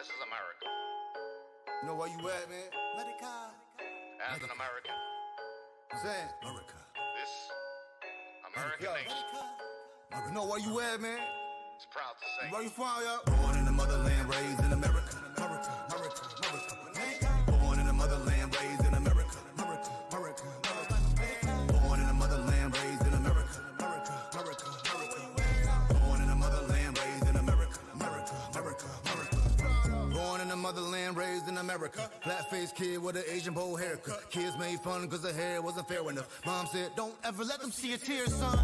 This is America. You know where you at, man? As an American, Saying America. this American nation You know where you at, man? is proud to say Where you from, yo? Born in the motherland, raised in America. America, America, America. Born in the motherland, raised in America. America, America, America. Born in the motherland, raised in America. America, America, America. Born in the motherland, raised in America. America, America, America. Born in the motherland, raised in America. Black-faced kid with an Asian bowl haircut. Kids made fun cause her hair wasn't fair enough. Mom said, don't ever let them see your tears, son.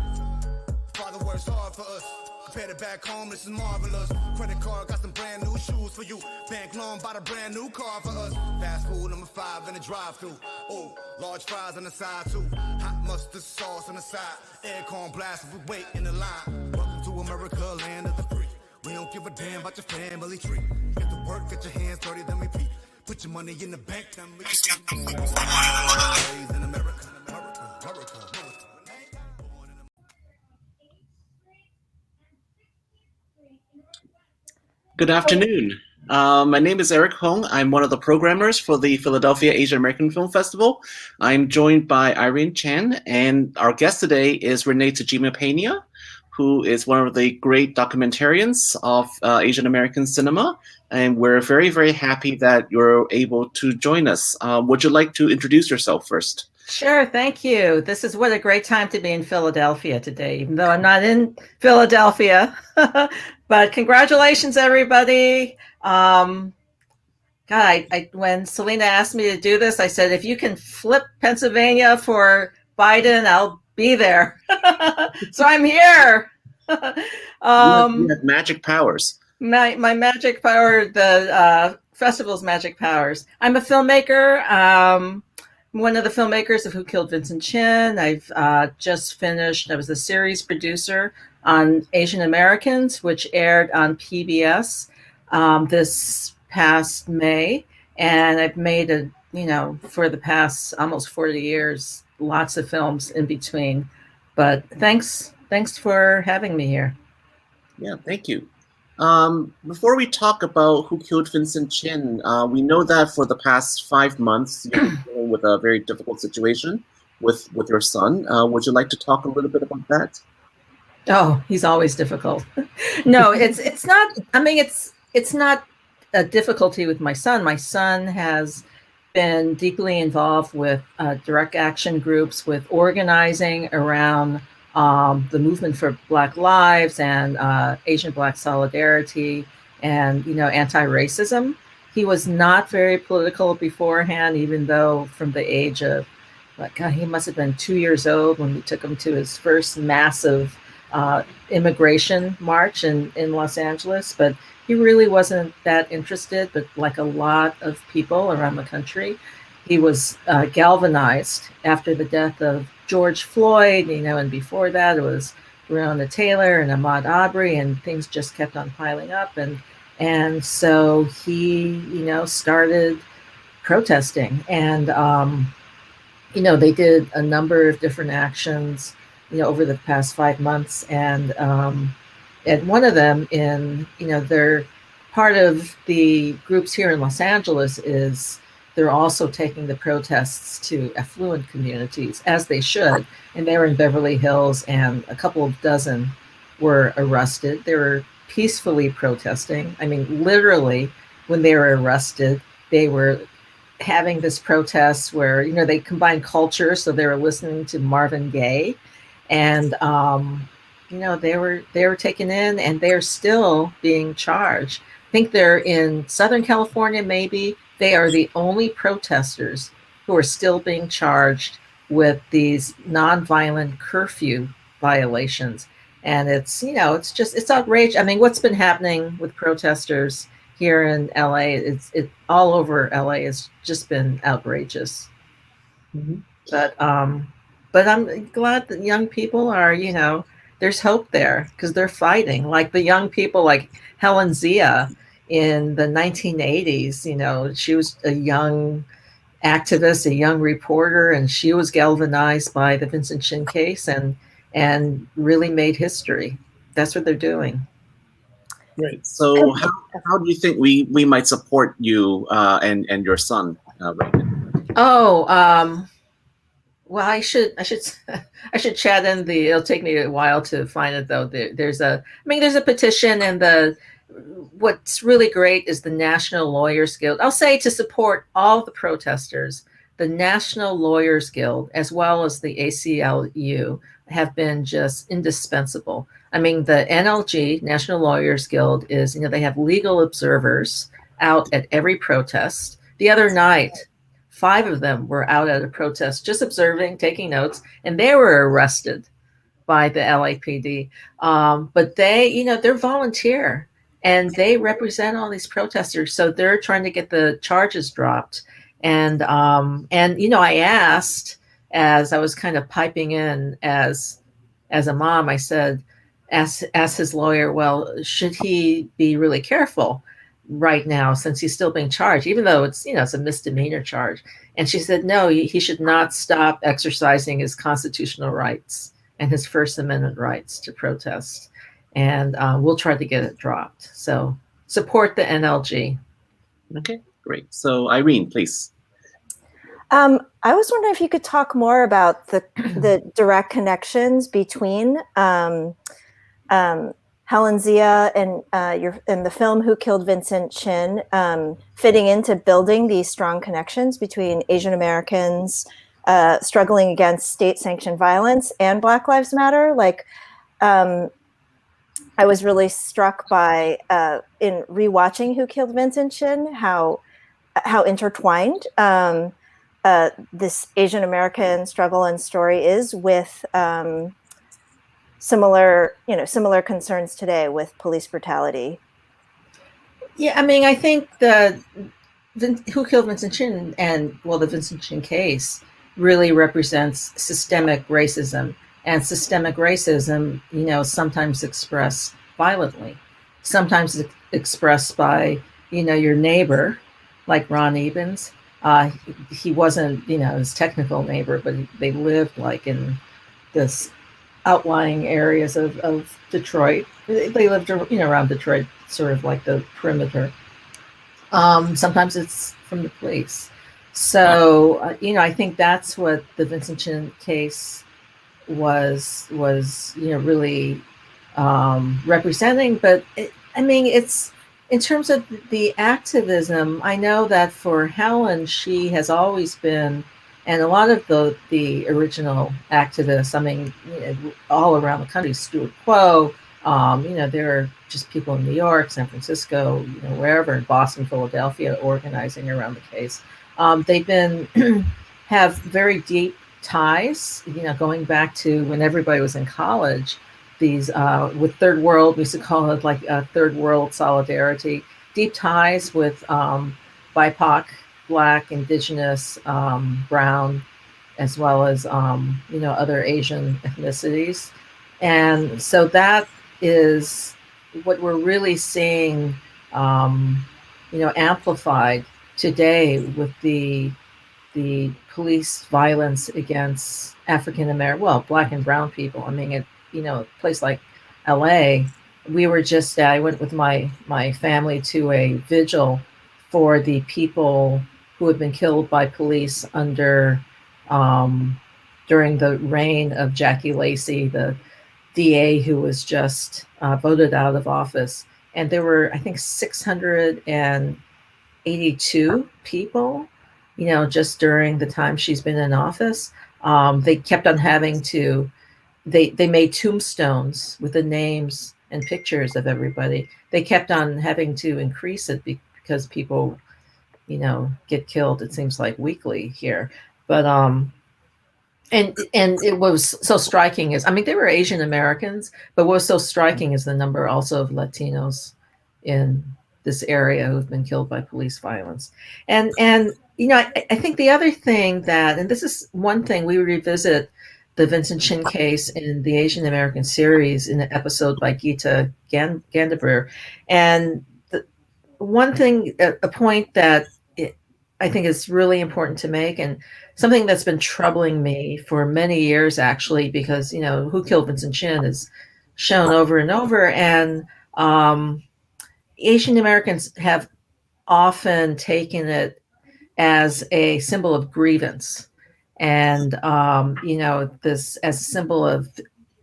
Father works hard for us. Compared to back home, this is marvelous. Credit card got some brand new shoes for you. Bank loan bought a brand new car for us. Fast food number 5 in the drive-thru. Oh, large fries on the side too. Hot mustard sauce on the side. Aircon blast if we wait in the line. Welcome to America, land of the free. We don't give a damn about your family tree. Get to work, get your hands dirty, then repeat. Put your money in the bank, then we in America. America, America. Good afternoon. My name is Eric Hong. I'm one of the programmers for the Philadelphia Asian American Film Festival. I'm joined by Irene Chan, and our guest today is Renee Tajima Pena, who is one of the great documentarians of Asian American cinema. And we're very, very happy that you're able to join us. Would you like to introduce yourself first? Sure, thank you. This is what a great time to be in Philadelphia today, even though I'm not in Philadelphia. But congratulations, everybody. God, when Selena asked me to do this, I said, if you can flip Pennsylvania for Biden, I'll be there. So I'm here. You have magic powers. My magic power, the festival's magic powers. I'm a filmmaker. One of the filmmakers of Who Killed Vincent Chin. I've just finished, I was the series producer on Asian Americans, which aired on PBS this past May. And I've made for the past almost 40 years, lots of films in between. But thanks for having me here. Yeah, thank you. Before we talk about Who Killed Vincent Chin, we know that for the past 5 months, you're dealing with a very difficult situation with your son. Would you like to talk a little bit about that? Oh, he's always difficult. No, it's not. I mean, it's not a difficulty with my son. My son has been deeply involved with direct action groups, with organizing around the movement for Black lives and Asian Black solidarity and, anti-racism. He was not very political beforehand, even though from the age of, he must have been 2 years old when we took him to his first massive immigration march in Los Angeles. But he really wasn't that interested, but like a lot of people around the country, he was galvanized after the death of George Floyd, and before that it was Breonna Taylor and Ahmaud Arbery, and things just kept on piling up. And so he, started protesting. And, they did a number of different actions, over the past 5 months. And one of them they're part of the groups here in Los Angeles is they're also taking the protests to affluent communities, as they should. And they were in Beverly Hills, and a couple of dozen were arrested. They were peacefully protesting. I mean, literally, when they were arrested, they were having this protest where, they combined cultures. So they were listening to Marvin Gaye, and, they were taken in, and they're still being charged. I think they're in Southern California, maybe. They are the only protesters who are still being charged with these nonviolent curfew violations. And it's outrageous. I mean, what's been happening with protesters here in LA, it's all over LA, has just been outrageous. Mm-hmm. But I'm glad that young people are, there's hope there because they're fighting. Like the young people like Helen Zia in the 1980s, she was a young activist, a young reporter, and she was galvanized by the Vincent Chin case and really made history. That's what they're doing. Great. So how do you think we might support you and your son right now? Oh, well, I should I should chat in the. It'll take me a while to find it though. There's a petition, and what's really great is the National Lawyers Guild. I'll say to support all the protesters, the National Lawyers Guild as well as the ACLU have been just indispensable. I mean, the NLG, National Lawyers Guild, is, they have legal observers out at every protest. The other night, 5 of them were out at a protest, just observing, taking notes, and they were arrested by the LAPD. But they're volunteer, and they represent all these protesters. So they're trying to get the charges dropped. And I asked, as I was kind of piping in as a mom, I said, ask his lawyer, well, should he be really careful right now since he's still being charged, even though it's a misdemeanor charge? And she said, no, he should not stop exercising his constitutional rights and his First Amendment rights to protest. And we'll try to get it dropped. So support the NLG. Okay, great. So Irene, please. I was wondering if you could talk more about the direct connections between Helen Zia and the film Who Killed Vincent Chin, fitting into building these strong connections between Asian Americans struggling against state-sanctioned violence and Black Lives Matter. Like, I was really struck by in rewatching Who Killed Vincent Chin how intertwined this Asian American struggle and story is with similar concerns today with police brutality. Yeah, I mean, I think Who Killed Vincent Chin the Vincent Chin case really represents systemic racism. And systemic racism, sometimes expressed violently, sometimes expressed by, your neighbor, like Ron Ebens. He wasn't, his technical neighbor, but they lived like in this outlying areas of Detroit. They lived, around Detroit, sort of like the perimeter. Sometimes it's from the police. So, I think that's what the Vincent Chin case was really representing. But it's in terms of the activism, I know that for Helen, she has always been, and a lot of the original activists, all around the country, Stuart Quo, there are just people in New York, San Francisco, wherever, in Boston, Philadelphia, organizing around the case. They've have very deep ties, going back to when everybody was in college. These with Third World, we used to call it like Third World solidarity. Deep ties with BIPOC, Black, Indigenous, Brown, as well as other Asian ethnicities, and so that is what we're really seeing, amplified today with the police violence against African American, Black and Brown people. A place like LA, I went with my family to a vigil for the people who had been killed by police during the reign of Jackie Lacey, the DA who was just voted out of office. And there were, I think, 682 people, just during the time she's been in office. They kept on having to, they made tombstones with the names and pictures of everybody. They kept on having to increase it because people, get killed, it seems like, weekly here. But and it was so striking they were Asian Americans, but what was so striking is the number also of Latinos in this area who've been killed by police violence. And I think the other thing and this is one thing, we revisit the Vincent Chin case in the Asian American series in an episode by Geeta Gandaber. And one thing, a point that I think is really important to make, and something that's been troubling me for many years, actually, because, Who Killed Vincent Chin is shown over and over. And Asian Americans have often taken it as a symbol of grievance, and this as a symbol of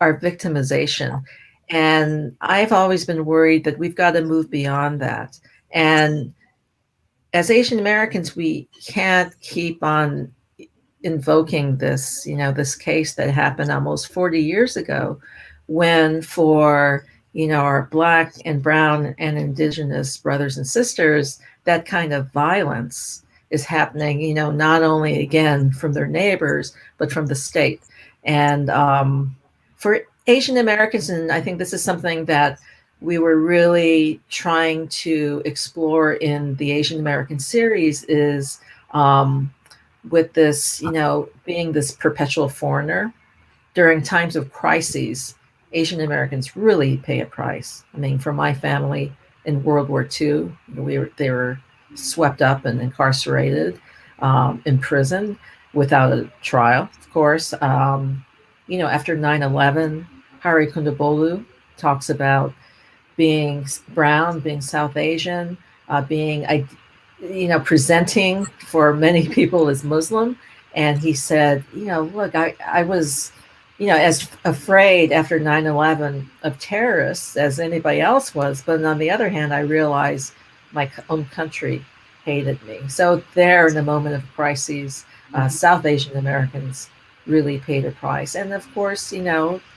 our victimization. And I've always been worried that we've got to move beyond that. And as Asian Americans, we can't keep on invoking this, this case that happened almost 40 years ago, when for, our Black and Brown and Indigenous brothers and sisters, that kind of violence is happening, not only again from their neighbors, but from the state. And for Asian Americans, and I think this is something that we were really trying to explore in the Asian American series, is with this, being this perpetual foreigner during times of crises, Asian Americans really pay a price. I mean, for my family in World War II, they were swept up and incarcerated, in prison without a trial, of course. After 9/11, Hari Kondabolu talks about being brown, being South Asian, being presenting for many people as Muslim. And he said, look, I was, as afraid after 9/11 of terrorists as anybody else was. But on the other hand, I realized my own country hated me. So there, in a moment of crises, South Asian Americans really paid a price. And of course,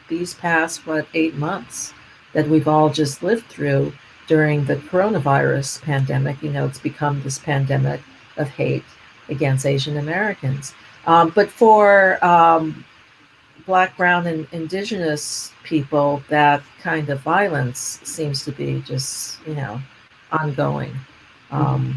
these past, 8 months that we've all just lived through during the coronavirus pandemic, it's become this pandemic of hate against Asian Americans. But for Black, Brown, and Indigenous people, that kind of violence seems to be just, ongoing. And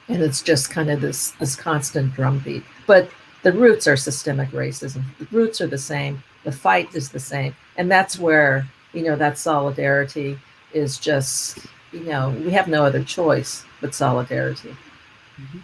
it's just kind of this constant drumbeat. But the roots are systemic racism. The roots are the same. The fight is the same. And that's where, that solidarity is just, we have no other choice but solidarity. Mm-hmm.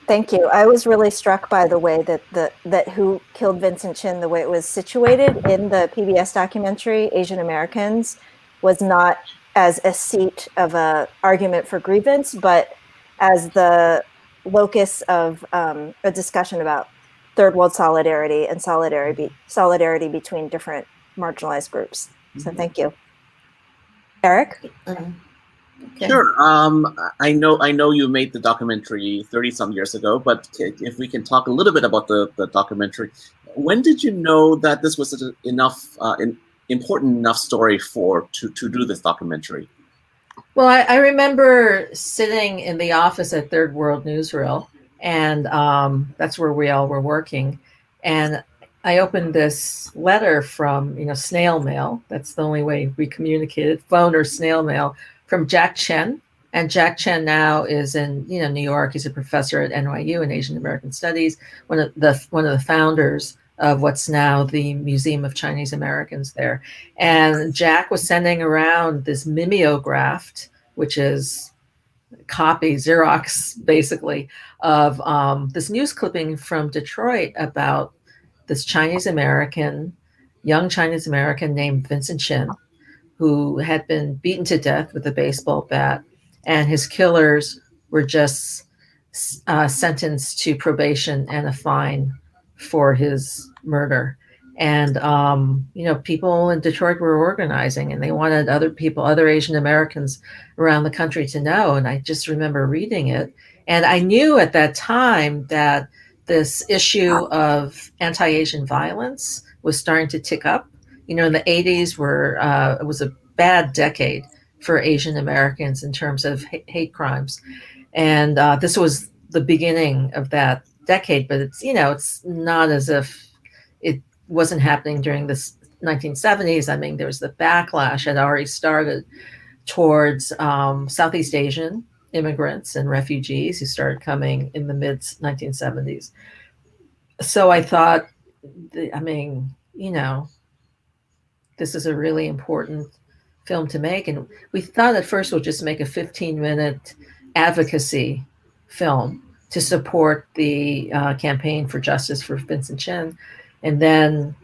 Thank you. I was really struck by the way that that Who Killed Vincent Chin, the way it was situated in the PBS documentary, Asian Americans, was not as a seat of a argument for grievance, but as the locus of a discussion about third world solidarity and solidarity between different marginalized groups. So thank you. Eric? Okay. Sure. I know you made the documentary 30-some years ago, but if we can talk a little bit about the documentary, when did you know that this was an important enough story to do this documentary? Well, I remember sitting in the office at Third World Newsreel, and that's where we all were working. And I opened this letter from, snail mail. That's the only way we communicated, phone or snail mail, from Jack Chen. And Jack Chen now is in, New York. He's a professor at NYU in Asian American Studies, one of the founders of what's now the Museum of Chinese Americans there. And Jack was sending around this mimeographed, which is copy, Xerox, basically, of this news clipping from Detroit about this young Chinese American named Vincent Chin, who had been beaten to death with a baseball bat, and his killers were just sentenced to probation and a fine for his murder. And people in Detroit were organizing, and they wanted other Asian Americans around the country to know. And I just remember reading it, and I knew at that time that this issue of anti-Asian violence was starting to tick up. In the 80s it was a bad decade for Asian Americans in terms of hate crimes. And this was the beginning of that decade, but it's not as if it wasn't happening during the 1970s. I mean, there was the backlash had already started towards Southeast Asian immigrants and refugees who started coming in the mid 1970s. So I thought, this is a really important film to make. And we thought at first we'll just make a 15-minute advocacy film to support the campaign for justice for Vincent Chin. And then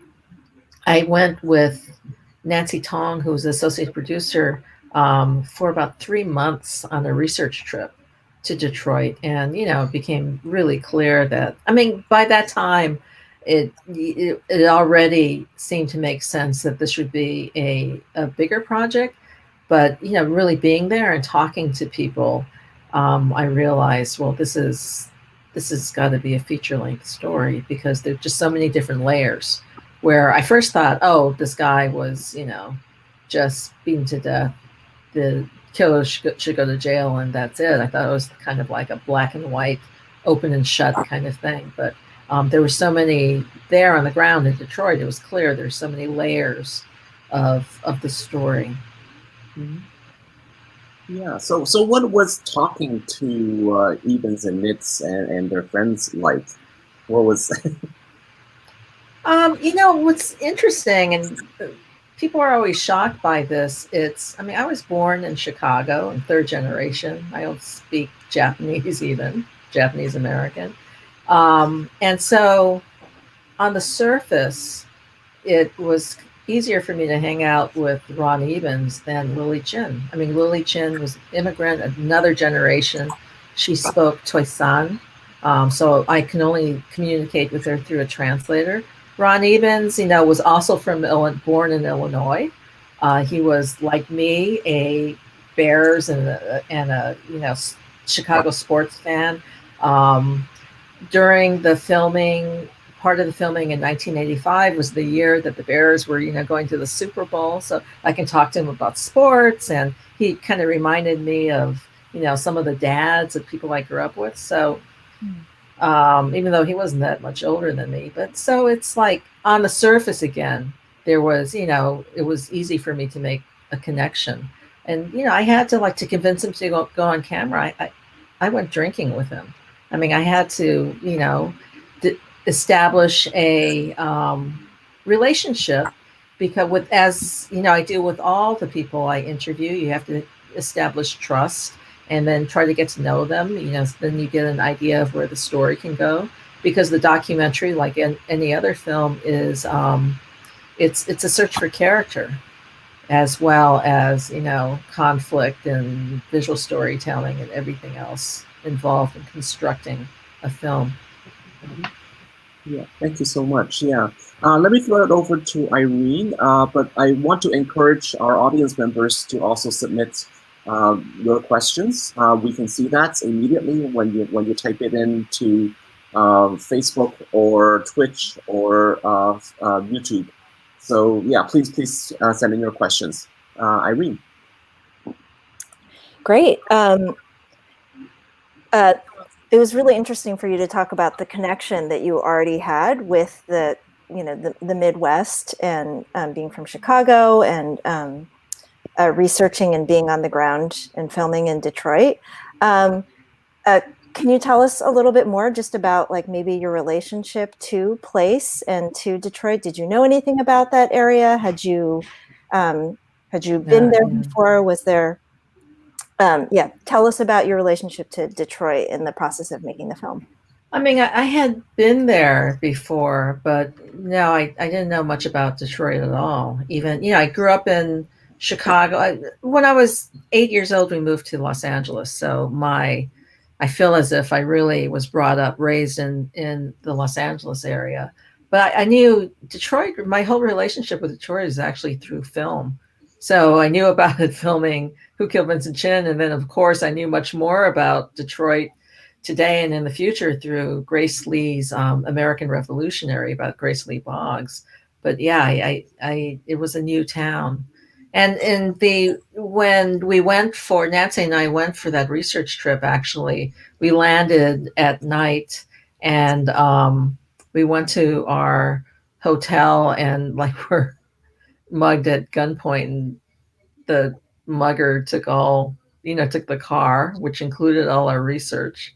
I went with Nancy Tong, who was the associate producer for about 3 months on a research trip to Detroit. And, it became really clear that, by that time, it already seemed to make sense that this would be a bigger project. But, really being there and talking to people, I realized, well, this has got to be a feature-length story, because there's just so many different layers. Where I first thought, oh, this guy was, just beaten to death. The killer should go to jail and that's it. I thought it was kind of like a black and white, open and shut kind of thing. But there were so many there on the ground in Detroit. It was clear there's so many layers of the story. Mm-hmm. Yeah. So what was talking to Evans and Nitz and their friends like? What was? What's interesting, and people are always shocked by this. I was born in Chicago, and third generation. I don't speak Japanese, even Japanese American. And so on the surface, it was easier for me to hang out with Ron Evans than Lily Chin. Lily Chin was an immigrant, another generation. She spoke Toisan, so I can only communicate with her through a translator. Ron Evans, was also born in Illinois. He was, like me, a Bears and a Chicago sports fan. During the filming, part of the filming in 1985 was the year that the Bears were, going to the Super Bowl. So I can talk to him about sports, and he kind of reminded me of, some of the dads of people I grew up with. So. Even though he wasn't that much older than me. But so it's like on the surface again, there was, it was easy for me to make a connection. And, I had to convince him to go on camera. I went drinking with him. I had to, establish a relationship, because as I do with all the people I interview, you have to establish trust. And then try to get to know them, then you get an idea of where the story can go. Because the documentary, like any other film, is it's a search for character, as well as conflict and visual storytelling and everything else involved in constructing a film. Yeah, thank you so much. Yeah, let me throw it over to Irene. But I want to encourage our audience members to also submit your questions. We can see that immediately when you type it into Facebook or Twitch or YouTube. So yeah, please send in your questions. Irene. Great. It was really interesting for you to talk about the connection that you already had with the Midwest, and being from Chicago, and researching and being on the ground and filming in Detroit. Can you tell us a little bit more just about maybe your relationship to place and to Detroit? Did you know anything about that area? Had you been there before? Was there? Tell us about your relationship to Detroit in the process of making the film. I had been there before, but no, I didn't know much about Detroit at all. Even, I grew up in Chicago. When I was 8 years old, we moved to Los Angeles. So I feel as if I really was raised in the Los Angeles area. But I knew Detroit, my whole relationship with Detroit is actually through film. So I knew about it filming Who Killed Vincent Chin. And then, of course, I knew much more about Detroit today and in the future through Grace Lee's American Revolutionary, about Grace Lee Boggs. But yeah, it was a new town. And when Nancy and I went for that research trip, actually, we landed at night, and we went to our hotel, and we're mugged at gunpoint, and the mugger took the car, which included all our research.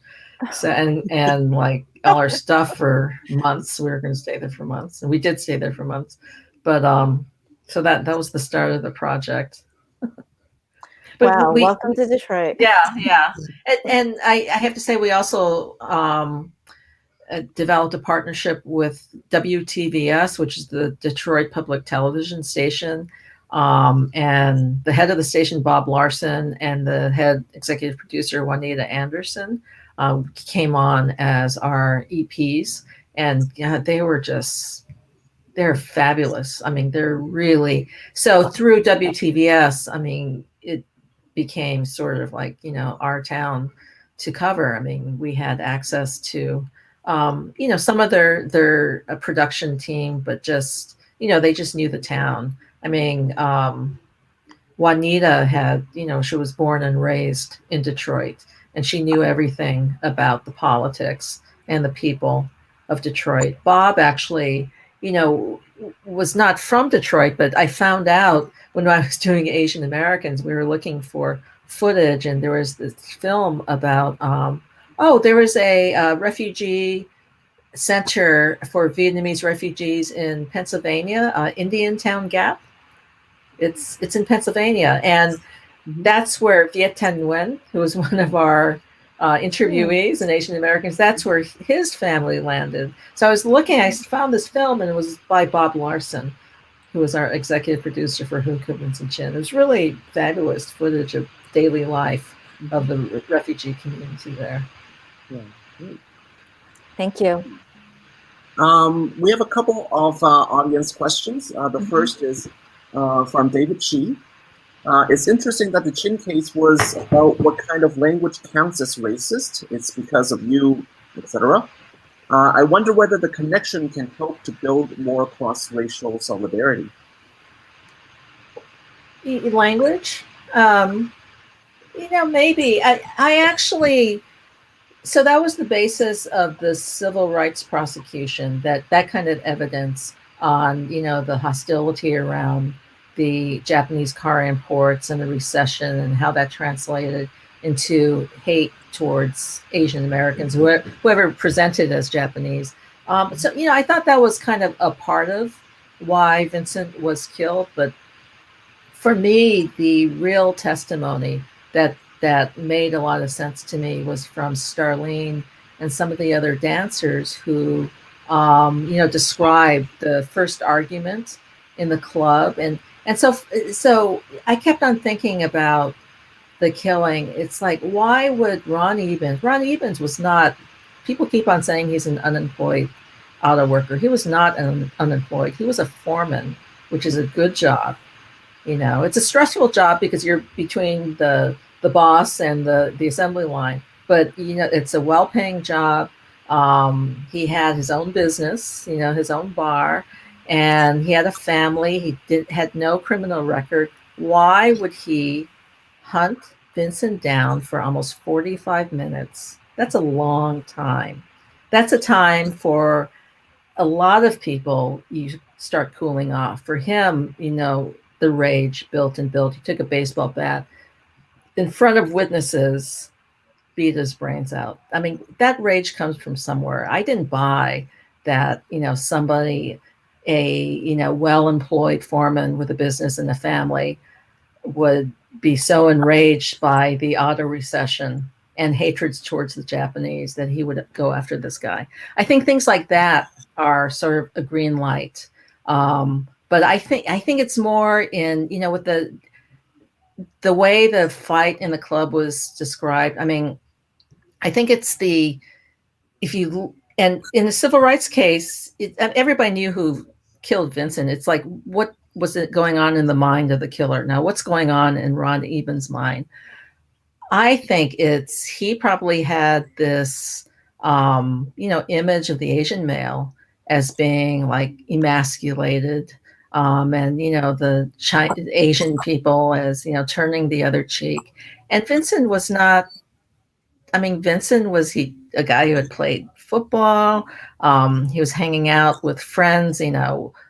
So, and all our stuff for months. We were going to stay there for months, and we did stay there for months. But so that was the start of the project. But wow, welcome to Detroit. Yeah. And I have to say, we also developed a partnership with WTVS, which is the Detroit Public Television Station. And the head of the station, Bob Larson, and the head executive producer, Juanita Anderson, came on as our EPs. And yeah, they're fabulous. I mean, they're really, so through WTVS, I mean, it became sort of like, our town to cover. I mean, we had access to, some of their production team, but just, they just knew the town. I mean, Juanita had, she was born and raised in Detroit, and she knew everything about the politics and the people of Detroit. Bob actually, was not from Detroit, but I found out when I was doing Asian Americans, we were looking for footage, and there was this film about, there was a refugee center for Vietnamese refugees in Pennsylvania, Indiantown Gap. It's in Pennsylvania, and that's where Viet Thanh Nguyen, who was one of our interviewees and Asian Americans, that's where his family landed. So I found this film, and it was by Bob Larson, who was our executive producer for Killed Vincent Chin. It was really fabulous footage of daily life of the refugee community there. Yeah, great. Thank you. We have a couple of audience questions. The first is from David Chi. It's interesting that the Chin case was about what kind of language counts as racist. It's because of you, etc. I wonder whether the connection can help to build more cross-racial solidarity. Language? Maybe. I actually, so that was the basis of the civil rights prosecution, that kind of evidence on, the hostility around the Japanese car imports and the recession and how that translated into hate towards Asian Americans, whoever presented as Japanese. So, I thought that was kind of a part of why Vincent was killed. But for me, the real testimony that made a lot of sense to me was from Starlene and some of the other dancers who, described the first argument in the club. And so I kept on thinking about the killing. It's like, why would Ron Ebens was not, people keep on saying he's an unemployed auto worker. He was not unemployed. He was a foreman, which is a good job. It's a stressful job because you're between the boss and the assembly line, but, it's a well-paying job. He had his own business, his own bar, and he had a family. He had no criminal record. Why would he hunt Vincent down for almost 45 minutes? That's a long time. That's a time for a lot of people, you start cooling off. For him, the rage built and built. He took a baseball bat in front of witnesses, beat his brains out. I mean, that rage comes from somewhere. I didn't buy that, somebody, a well-employed foreman with a business and a family would be so enraged by the auto recession and hatreds towards the Japanese that he would go after this guy. I think things like that are sort of a green light. But I think it's more in, with the way the fight in the club was described. I mean, I think it's and in the civil rights case, everybody knew who killed Vincent. It's like, what was it going on in the mind of the killer? Now, what's going on in Ron Ebens' mind? I think he probably had this, image of the Asian male as being like emasculated, and, the Asian people as, turning the other cheek. And Vincent was not, Vincent was a guy who had played football. He was hanging out with friends,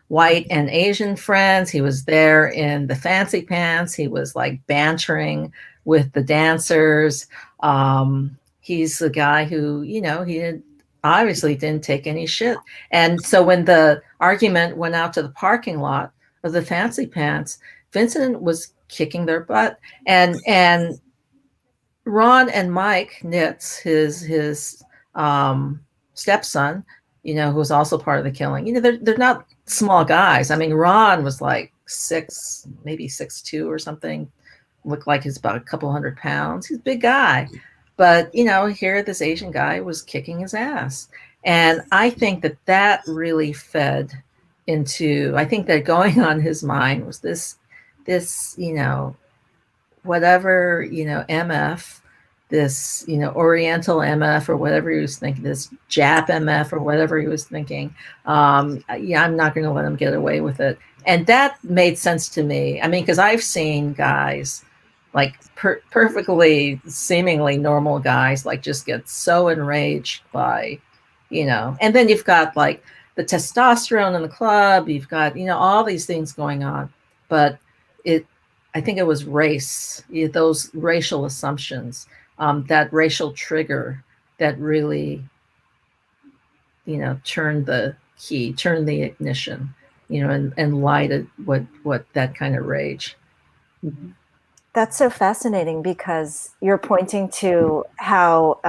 white and Asian friends. He was there in the fancy pants. He was like bantering with the dancers. He's the guy who, he obviously didn't take any shit. And so when the argument went out to the parking lot of the fancy pants, Vincent was kicking their butt. And Ron and Mike Nitz, his stepson, who was also part of the killing, they're not small guys. I mean, Ron was like 6, maybe 6'2" or something. Looked like he's about a couple 100 pounds. He's a big guy. But, here this Asian guy was kicking his ass. And I think that really fed into, I think that going on his mind was this, whatever, MF, this, Oriental MF or whatever he was thinking, this Jap MF or whatever he was thinking. I'm not going to let him get away with it. And that made sense to me. I mean, because I've seen guys like perfectly seemingly normal guys like just get so enraged by, and then you've got like the testosterone in the club, you've got, all these things going on. But I think it was race, those racial assumptions, that racial trigger that really, turned the key, turned the ignition, and lighted what that kind of rage. Mm-hmm. That's so fascinating because you're pointing to how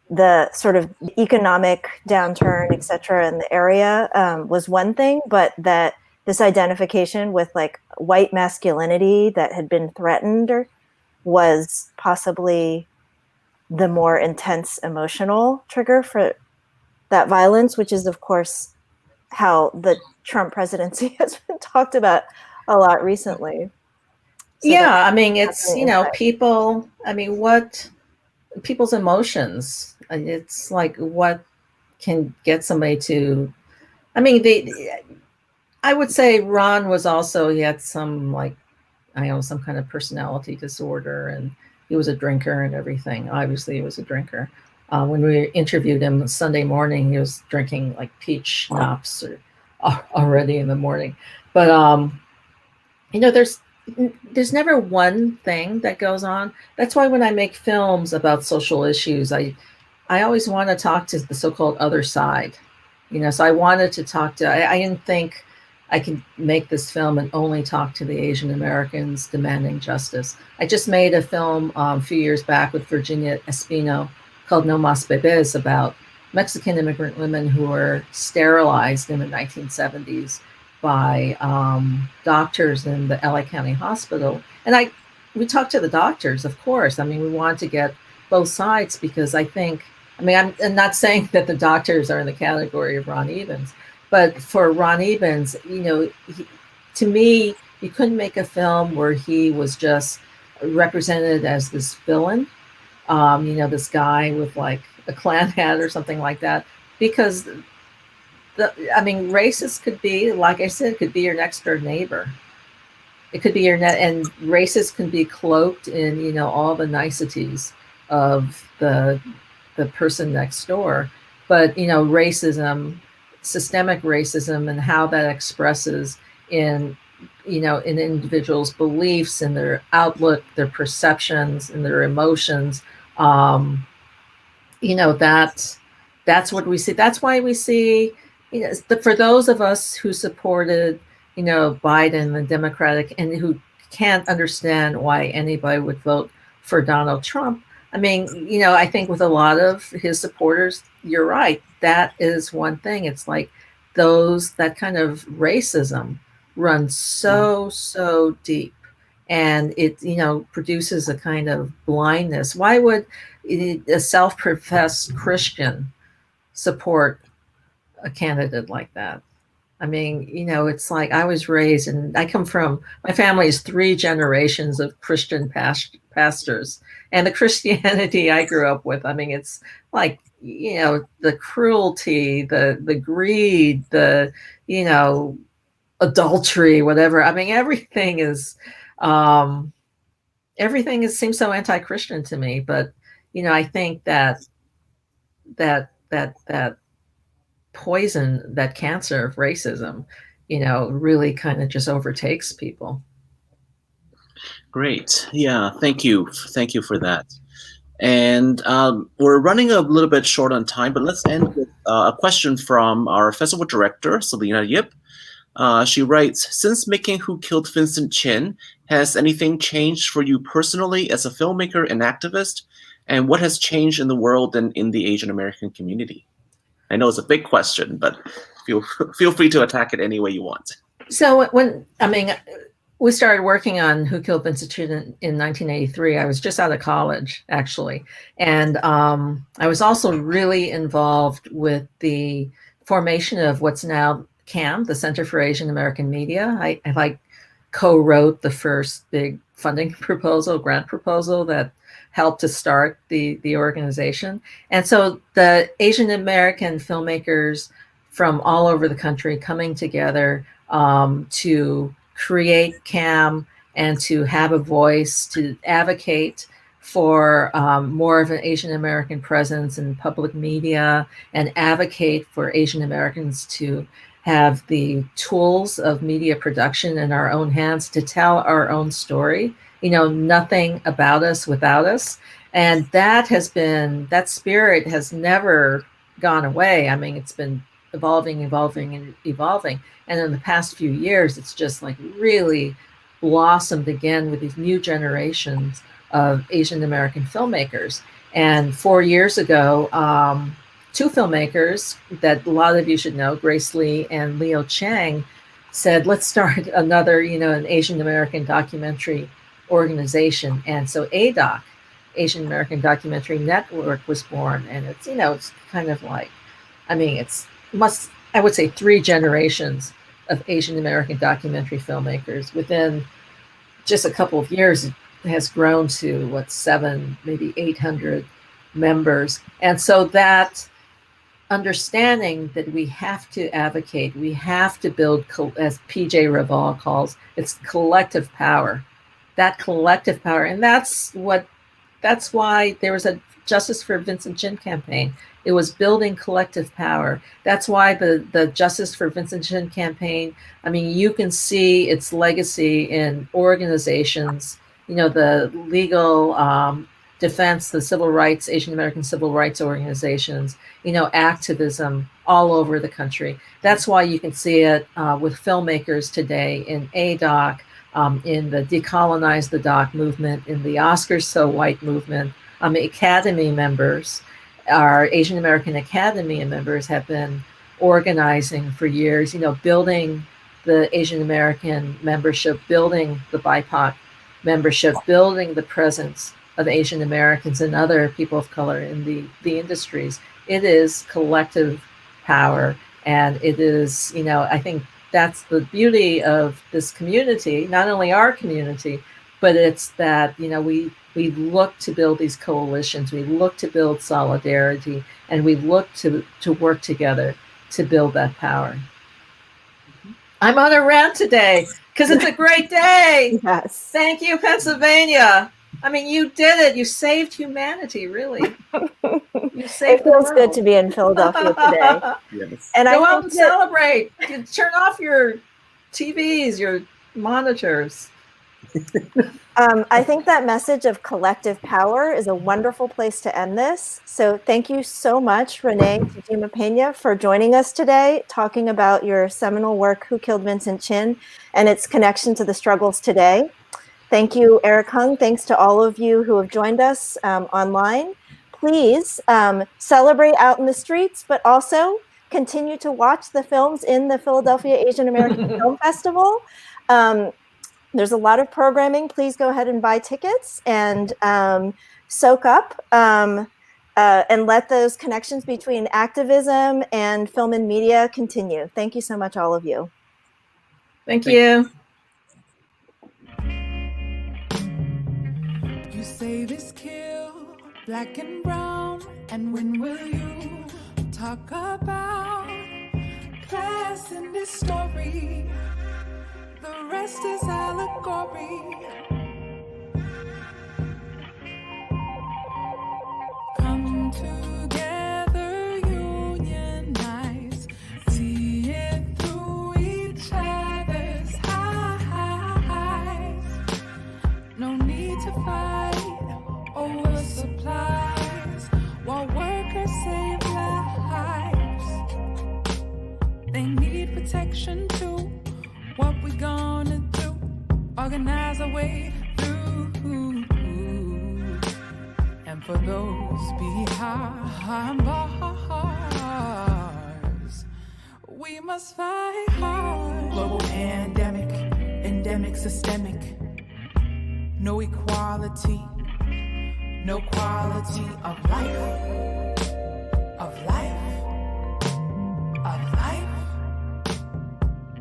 the sort of economic downturn, et cetera, in the area was one thing, but that this identification with like white masculinity that had been threatened was possibly the more intense emotional trigger for that violence, which is, of course, how the Trump presidency has been talked about a lot recently. So yeah, I mean, it's, people, I mean, what people's emotions, it's like what can get somebody to, I mean, I would say Ron was also, he had some like, some kind of personality disorder, and he was a drinker and everything. Obviously, he was a drinker. When we interviewed him Sunday morning, he was drinking like peach schnapps already in the morning. But, there's never one thing that goes on. That's why when I make films about social issues, I always want to talk to the so-called other side. So I wanted to talk to, I didn't think I could make this film and only talk to the Asian Americans demanding justice. I just made a film a few years back with Virginia Espino called No Mas Bebés about Mexican immigrant women who were sterilized in the 1970s by doctors in the LA County Hospital. And we talked to the doctors, of course. I mean, we want to get both sides because I think, I'm not saying that the doctors are in the category of Ron Evans, but for Ron Evans, to me, you couldn't make a film where he was just represented as this villain, this guy with like a Klan hat or something like that, because racist could be, like I said, could be your next door neighbor. It could be and racist can be cloaked in, all the niceties of the person next door. But, racism, systemic racism, and how that expresses in, in individuals' beliefs and their outlook, their perceptions and their emotions, that's what we see. That's why we see, for those of us who supported, Biden, the Democratic, and who can't understand why anybody would vote for Donald Trump. I think with a lot of his supporters, you're right. That is one thing. It's like that kind of racism runs so deep, and it, produces a kind of blindness. Why would a self-professed Christian support a candidate like that? It's like I was raised, and my family is 3 generations of Christian pastors, and the Christianity I grew up with, it's like, the cruelty, the greed, the, adultery, whatever. Everything seems so anti-Christian to me, but, I think that poison, that cancer of racism, really kind of just overtakes people. Great. Yeah. Thank you. Thank you for that. And we're running a little bit short on time, but let's end with a question from our festival director, Selena Yip. She writes, since making Who Killed Vincent Chin, has anything changed for you personally as a filmmaker and activist? And what has changed in the world and in the Asian American community? I know it's a big question, but feel free to attack it any way you want. So we started working on Who Killed Vincent Chin in 1983. I was just out of college, actually. And I was also really involved with the formation of what's now CAM, the Center for Asian American Media. I co-wrote the first big funding grant proposal that helped to start the organization. And so the Asian American filmmakers from all over the country coming together to create CAM and to have a voice, to advocate for more of an Asian American presence in public media, and advocate for Asian Americans to have the tools of media production in our own hands to tell our own story. Nothing about us without us. And that spirit has never gone away. It's been evolving. And in the past few years, it's just like really blossomed again with these new generations of Asian American filmmakers. And 4 years ago, two filmmakers that a lot of you should know, Grace Lee and Leo Chang, said, let's start another, an Asian American documentary organization. And so ADOC, Asian American Documentary Network, was born. And it's, it's kind of like, I would say 3 generations of Asian American documentary filmmakers. Within just a couple of years, it has grown to 700, maybe 800 members. And so that understanding that we have to advocate, we have to build, as PJ Raval calls, it's collective power. That collective power. And that's why there was a Justice for Vincent Chin campaign. It was building collective power. That's why the Justice for Vincent Chin campaign, you can see its legacy in organizations, the legal defense, the civil rights, Asian American civil rights organizations, activism all over the country. That's why you can see it with filmmakers today in ADOC, in the Decolonize the Doc movement, in the Oscars So White movement. Academy members, our Asian American Academy members have been organizing for years, building the Asian American membership, building the BIPOC membership, building the presence of Asian Americans and other people of color in the industries. It is collective power. And it is, I think that's the beauty of this community, not only our community, but it's that, we look to build these coalitions, we look to build solidarity, and we look to work together to build that power. I'm on a rant today because it's a great day. Yes. Thank you, Pennsylvania. You did it. You saved humanity, really. You saved it feels good to be in Philadelphia today. Yes. And go out and celebrate. Turn off your TVs, your monitors. I think that message of collective power is a wonderful place to end this. So thank you so much, Renee Tajima Pena, for joining us today, talking about your seminal work, Who Killed Vincent Chin, and its connection to the struggles today. Thank you, Eric Hung. Thanks to all of you who have joined us online. Please celebrate out in the streets, but also continue to watch the films in the Philadelphia Asian American Film Festival. There's a lot of programming. Please go ahead and buy tickets and soak up and let those connections between activism and film and media continue. Thank you so much, all of you. Thank you. You say this kill, black and brown, and when will you talk about class in this story? The rest is allegory. Come together, unionize, see it through each other's eyes. No need to fight over supplies while workers save lives. They need protection too. What we gonna do? Organize our way through. And for those behind bars, we must fight hard. Global and epidemic, systemic. No equality, no quality of life, of life.